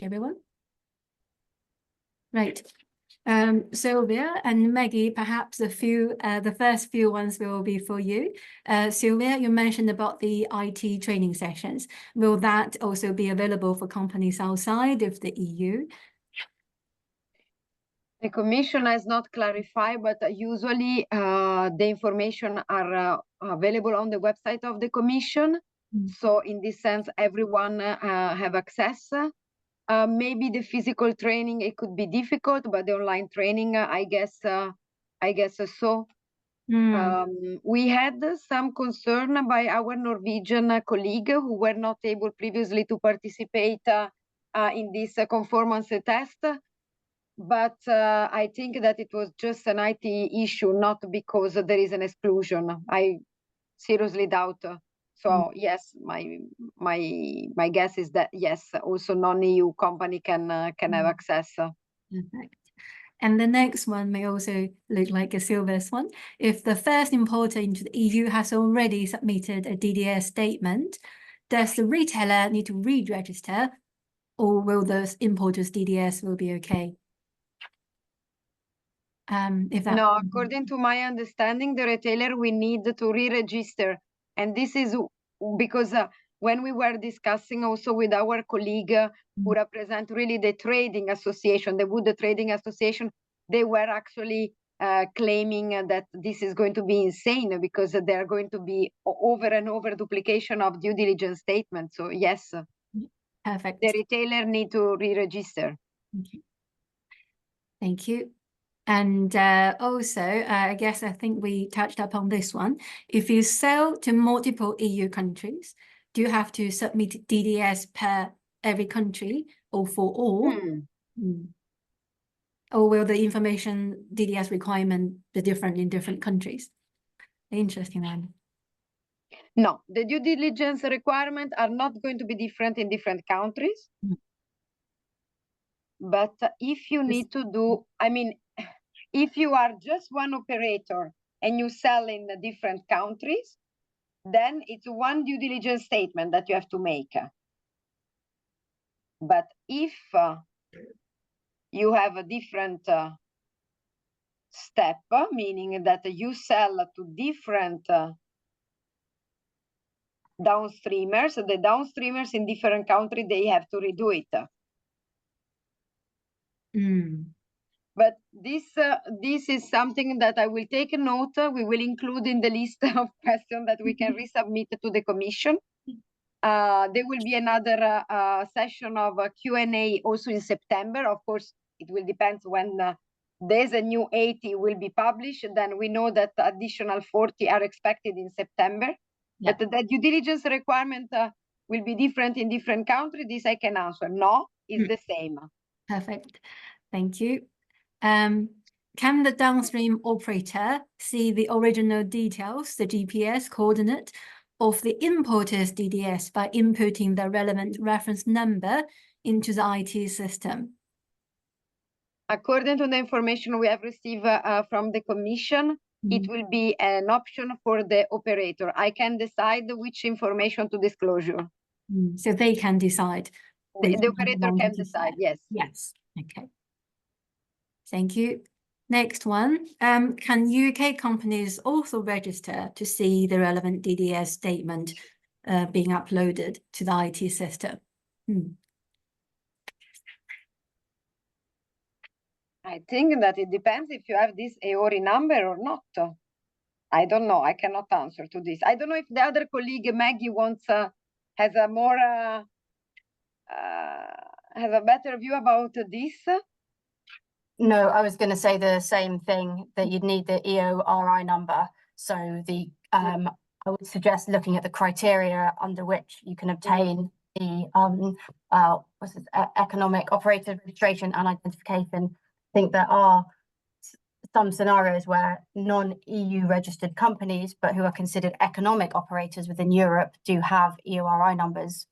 everyone. Right. Sylvia and Maggie, perhaps the first few ones will be for you. Sylvia, you mentioned about the IT training sessions. Will that also be available for companies outside of the EU? The Commission has not clarified, but usually the information are available on the website of the Commission. So in this sense, everyone have access. Maybe the physical training, it could be difficult, but the online training, I guess so. We had some concern by our Norwegian colleague who were not able previously to participate in this conformance test. But I think that it was just an IT issue, not because there is an exclusion. I seriously doubt. So yes, my guess is that yes, also non-EU company can have access. Perfect. And the next one may also look like a Sylvia's one. If the first importer into the EU has already submitted a DDS statement, does the retailer need to re-register, or will the importer's DDS will be okay? No, according to my understanding, the retailer will need to re-register. And this is because when we were discussing also with our colleague who represent really the trading association, the Wood Trading Association, they were actually claiming that this is going to be insane because there are going to be over and over duplication of due diligence statements. So yes, perfect. The retailer need to re-register. Okay. Thank you. And also, I think we touched upon this one. If you sell to multiple EU countries, do you have to submit DDS per every country or for all? Or will the information DDS requirement be different in different countries? Interesting one. No, the due diligence requirements are not going to be different in different countries. But if you need to do, if you are just one operator and you sell in the different countries, then it's one due diligence statement that you have to make. But if you have a different step, meaning that you sell to different downstreamers, the downstreamers in different countries, they have to redo it. But this is something that I will take a note. We will include in the list of questions that we can resubmit to the Commission. There will be another session of Q&A also in September. Of course, it will depend when there's a new 80 will be published. Then we know that additional 40 are expected in September. Yeah. But the due diligence requirement will be different in different countries. This I can answer. No, it's the same. Perfect. Thank you. Can the downstream operator see the original details, the GPS coordinate of the importer's DDS by inputting the relevant reference number into the IT system? According to the information we have received from the Commission, it will be an option for the operator. I can decide which information to disclose. So they can decide. The operator can decide, yes. Yes, okay. Thank you. Next one, can UK companies also register to see the relevant DDS statement being uploaded to the IT system? I think that it depends if you have this EORI number or not. I don't know. I cannot answer to this. I don't know if the other colleague, Maggie, has a more has a better view about this. No, I was going to say the same thing, that you'd need the EORI number. So the I would suggest looking at the criteria under which you can obtain the economic operator registration and identification. I think there are some scenarios where non-EU registered companies, but who are considered economic operators within Europe, do have EORI numbers.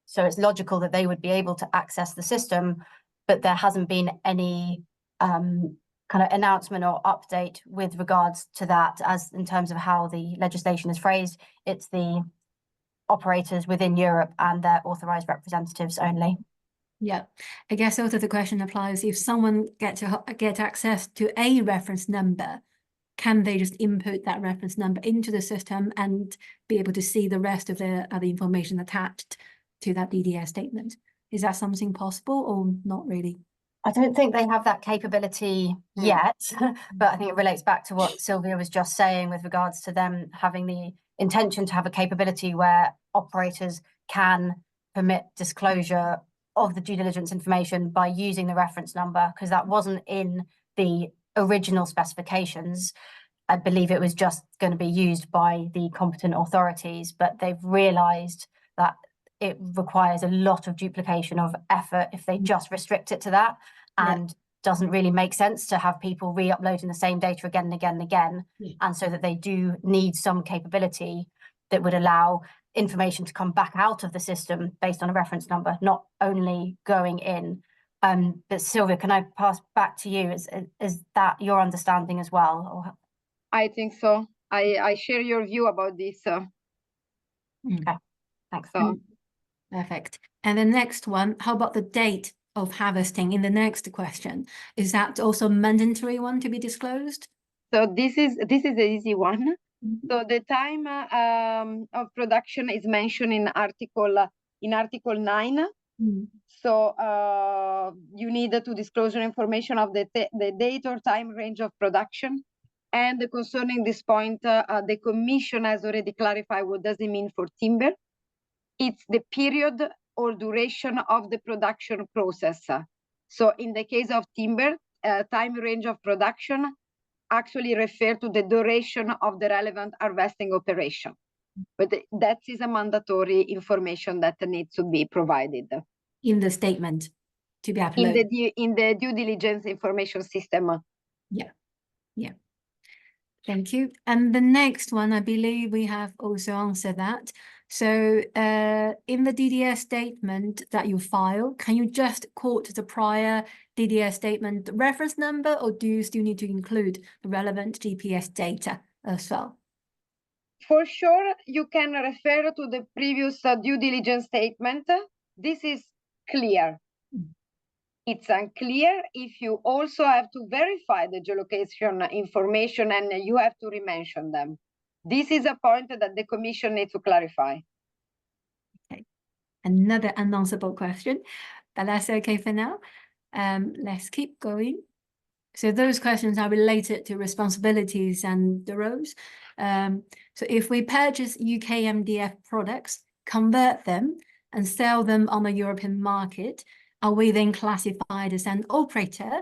So it's logical that they would be able to access the system, but there hasn't been any kind of announcement or update with regards to that, as in terms of how the legislation is phrased. It's the operators within Europe and their authorized representatives only. Yeah, I guess also the question applies if someone get access to a reference number, can they just input that reference number into the system and be able to see the rest of the other information attached to that DDS statement? Is that something possible or not really? I don't think they have that capability yet, but I think it relates back to what Sylvia was just saying with regards to them having the intention to have a capability where operators can permit disclosure of the due diligence information by using the reference number, because that wasn't in the original specifications. I believe it was just going to be used by the competent authorities, but they've realized that it requires a lot of duplication of effort if they just restrict it to that, and doesn't really make sense to have people re-uploading the same data again and again and again. And so that they do need some capability that would allow information to come back out of the system based on a reference number, not only going in. But Sylvia, can I pass back to you? Is that your understanding as well? Or... I think so. I share your view about this. Okay, thanks. Perfect. And the next one, how about the date of harvesting in the next question? Is that also mandatory one to be disclosed? So this is the easy one. So the time of production is mentioned in Article 9. So you need to disclose information of the date or time range of production. And concerning this point, the Commission has already clarified what does it mean for timber. It's the period or duration of the production process. So in the case of timber, time range of production actually refer to the duration of the relevant harvesting operation. But that is a mandatory information that needs to be provided. In the statement to be uploaded. In the due diligence information system. Yeah. Thank you. And the next one, I believe we have also answered that. So in the DDS statement that you file, can you just quote the prior DDS statement reference number, or do you still need to include the relevant GPS data as well? For sure, you can refer to the previous due diligence statement. This is clear. It's unclear if you also have to verify the geolocation information and you have to re-mention them. This is a point that the Commission needs to clarify. Okay, another unanswerable question, but that's okay for now. Let's keep going. So those questions are related to responsibilities and the roles. So if we purchase UK MDF products, convert them and sell them on the European market, are we then classified as an operator?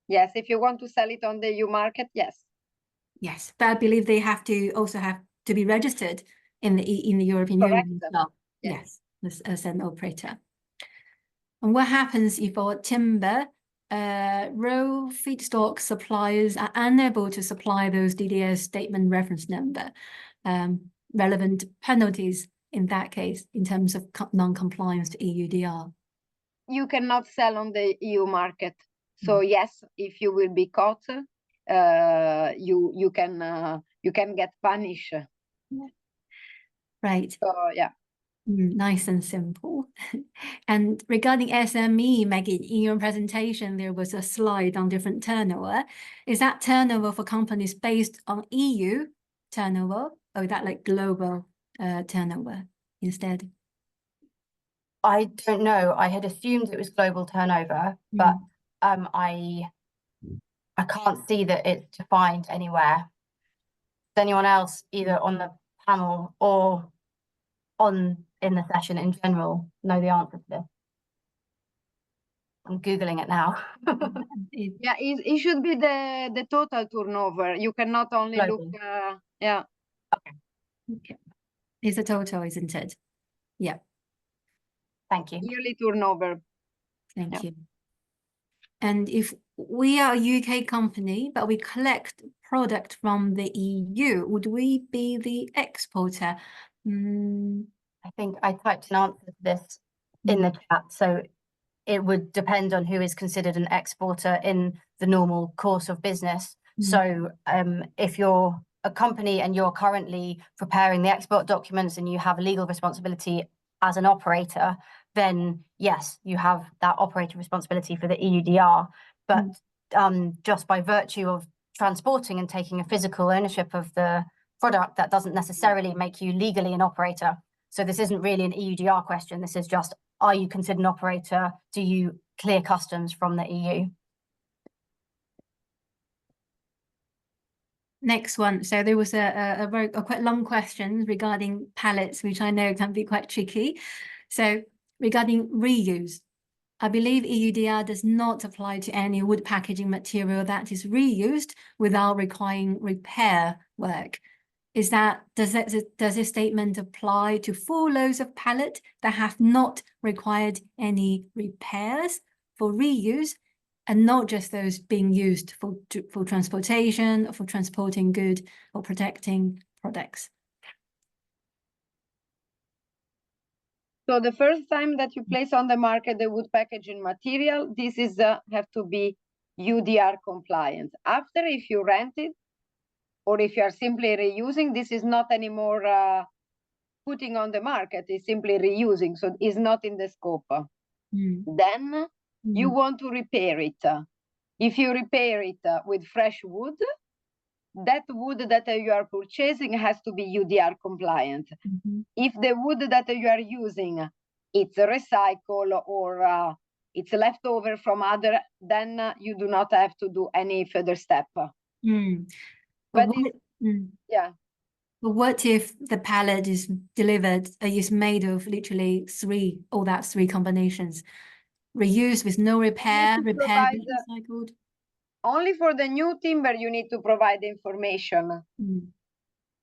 Yes, if you want to sell it on the EU market, yes. Yes, but I believe they have to also have to be registered in the European Union as well. Yes, as an operator. And what happens if our timber raw feedstock suppliers are unable to supply those DDS statement reference number? Relevant penalties in that case in terms of non-compliance to EUDR. You cannot sell on the EU market. So yes, if you will be caught, you can get punished. Right. So yeah. Nice and simple. And regarding SME, Maggie, in your presentation, there was a slide on different turnover. Is that turnover for companies based on EU turnover, or is that like global turnover instead? I don't know. I had assumed it was global turnover, but I can't see that it's defined anywhere. Does anyone else, either on the panel or in the session in general, know the answer to this? I'm Googling it now. Yeah, it should be the total turnover. You cannot only Global. look, yeah. Okay. It's a total, isn't it? Yeah. Thank you. Yearly turnover. Thank you. And if we are a UK company, but we collect product from the EU, would we be the exporter? I think I typed an answer to this in the chat. So it would depend on who is considered an exporter in the normal course of business. So if you're a company and you're currently preparing the export documents and you have a legal responsibility as an operator, then yes, you have that operator responsibility for the EUDR. But just by virtue of transporting and taking a physical ownership of the product, that doesn't necessarily make you legally an operator. So this isn't really an EUDR question. This is just, are you considered an operator? Do you clear customs from the EU? Next one. So there was a quite long question regarding pallets, which I know can be quite tricky. So regarding reuse, I believe EUDR does not apply to any wood packaging material that is reused without requiring repair work. Does this statement apply to full loads of pallet that have not required any repairs for reuse, and not just those being used for transportation, or for transporting goods or protecting products? So the first time that you place on the market the wood packaging material, this is have to be EUDR compliant. After, if you rent it, or if you are simply reusing, this is not anymore putting on the market, it's simply reusing, so it's not in the scope. Then you want to repair it. If you repair it with fresh wood, that wood that you are purchasing has to be EUDR compliant. If the wood that you are using, it's recycled or it's leftover from other, then you do not have to do any further step. But yeah. But what if the pallet is delivered, is made of literally all that three combinations? Reused with no repair, repaired, recycled? Only for the new timber, you need to provide information.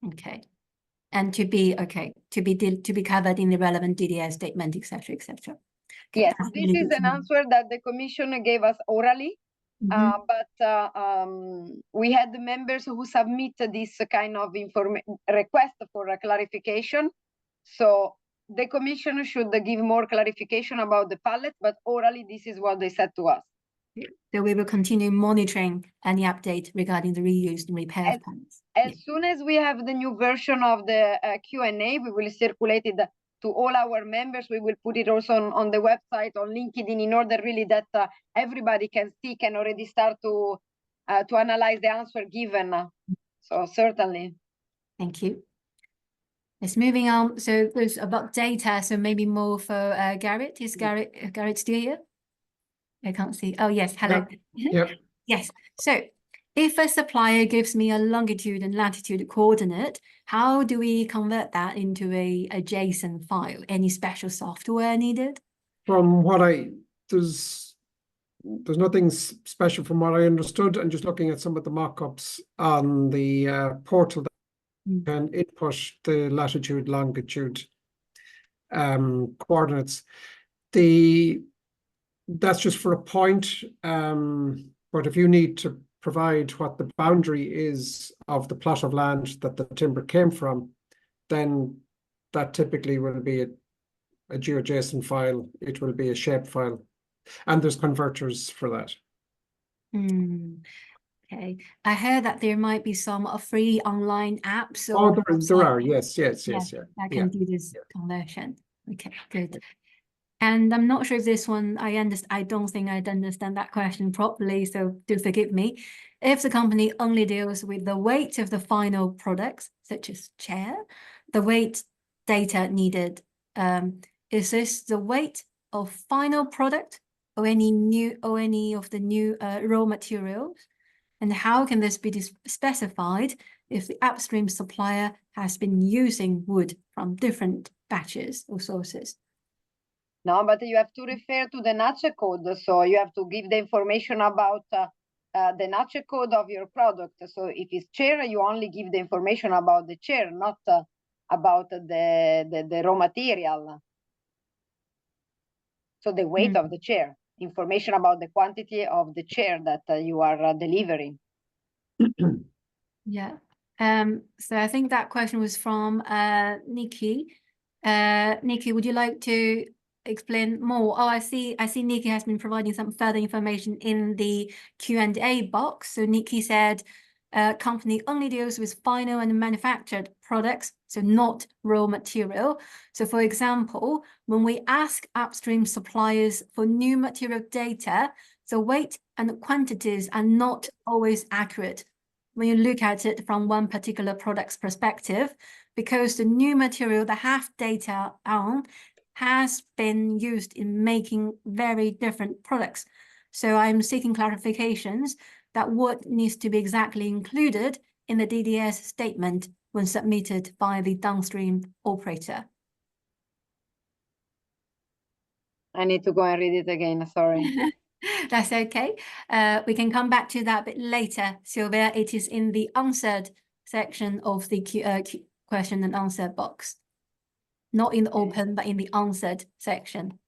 Okay. And to be covered in the relevant DDS statement, etc., etc. Okay, yes, this is an answer that the Commission gave us orally. But we had the members who submitted this kind of request for a clarification. So the Commission should give more clarification about the pallet, but orally this is what they said to us. So we will continue monitoring any update regarding the reused and repaired pallets. As soon as we have the new version of the Q&A, we will circulate it to all our members. We will put it also on the website, on LinkedIn, in order really that everybody can see, can already start to analyze the answer given. So certainly. Thank you. Let's moving on. So there's about data. So maybe more for Garrett. Is Garrett still here? I can't see. Oh yes, hello. Yep. Yes. So if a supplier gives me a longitude and latitude coordinate, how do we convert that into a JSON file? Any special software needed? From what there's nothing special from what I understood, and just looking at some of the mock-ups on the portal that can input the latitude, longitude coordinates. That's just for a point, but if you need to provide what the boundary is of the plot of land that the timber came from, then that typically will be a GeoJSON file. It will be a shape file, and there's converters for that. Okay, I heard that there might be some free online apps. Oh, there are. Yes. Yeah, that can do this conversion. Okay, good. And I'm not sure if this one, I don't think I'd understand that question properly, so do forgive me. If the company only deals with the weight of the final products, such as chair, the weight data needed, is this the weight of final product or any of the new raw materials? And how can this be specified if the upstream supplier has been using wood from different batches or sources? No, but you have to refer to the NACE code. So you have to give the information about the NACE code of your product. So if it's chair, you only give the information about the chair, not about the raw material. So the weight of the chair, information about the quantity of the chair that you are delivering. Yeah. So I think that question was from Nikki. Nikki, would you like to explain more? Oh, I see Nikki has been providing some further information in the Q&A box. So Nikki said, company only deals with final and manufactured products so not raw material. So for example, when we ask upstream suppliers for new material data, the weight and quantities are not always accurate when you look at it from one particular product's perspective, because the new material they have data on has been used in making very different products. So I'm seeking clarifications that what needs to be exactly included in the DDS statement when submitted by the downstream operator. I need to go and read it again, sorry. That's okay. We can come back to that a bit later, Sylvia. It is in the answered section of the question and answer box. Not in the open, but in the answered section.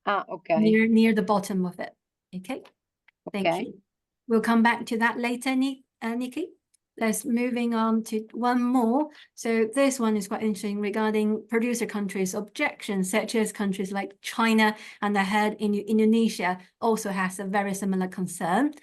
Ah, okay. Near the bottom of it. Okay. Thank Okay. you. We'll come back to that later, Nikki. Let's moving on to one more. So this one is quite interesting regarding producer countries' objections, such as countries like China, and I heard in Indonesia also has a very similar concern.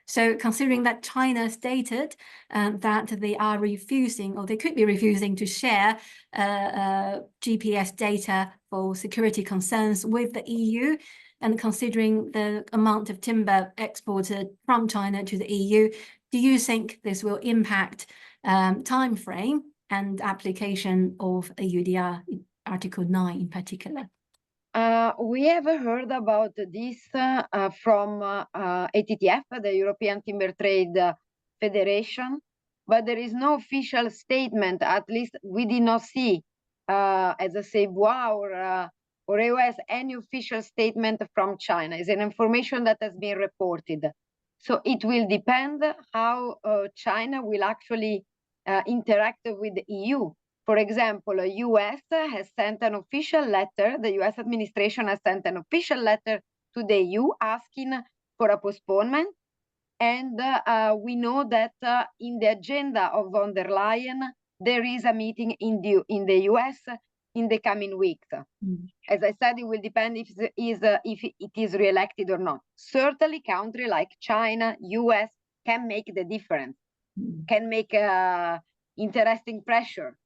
So considering that China stated that they are refusing, or they could be refusing to share GPS data for security concerns with the EU, and considering the amount of timber exported from China to the EU, do you think this will impact time frame and application of EUDR Article 9 in particular? We have heard about this from ATTF, the European Timber Trade Federation, but there is no official statement. At least we did not see, as a CEBOA or EOS, any official statement from China. It's an information that has been reported. So it will depend how China will actually interact with the EU. For example, the US has sent an official letter, the US administration has sent an official letter to the EU asking for a postponement. And we know that in the agenda of von der Leyen, there is a meeting in the US in the coming weeks. As I said, it will depend if it is re-elected or not. Certainly, countries like China, US can make the difference, can make interesting pressure.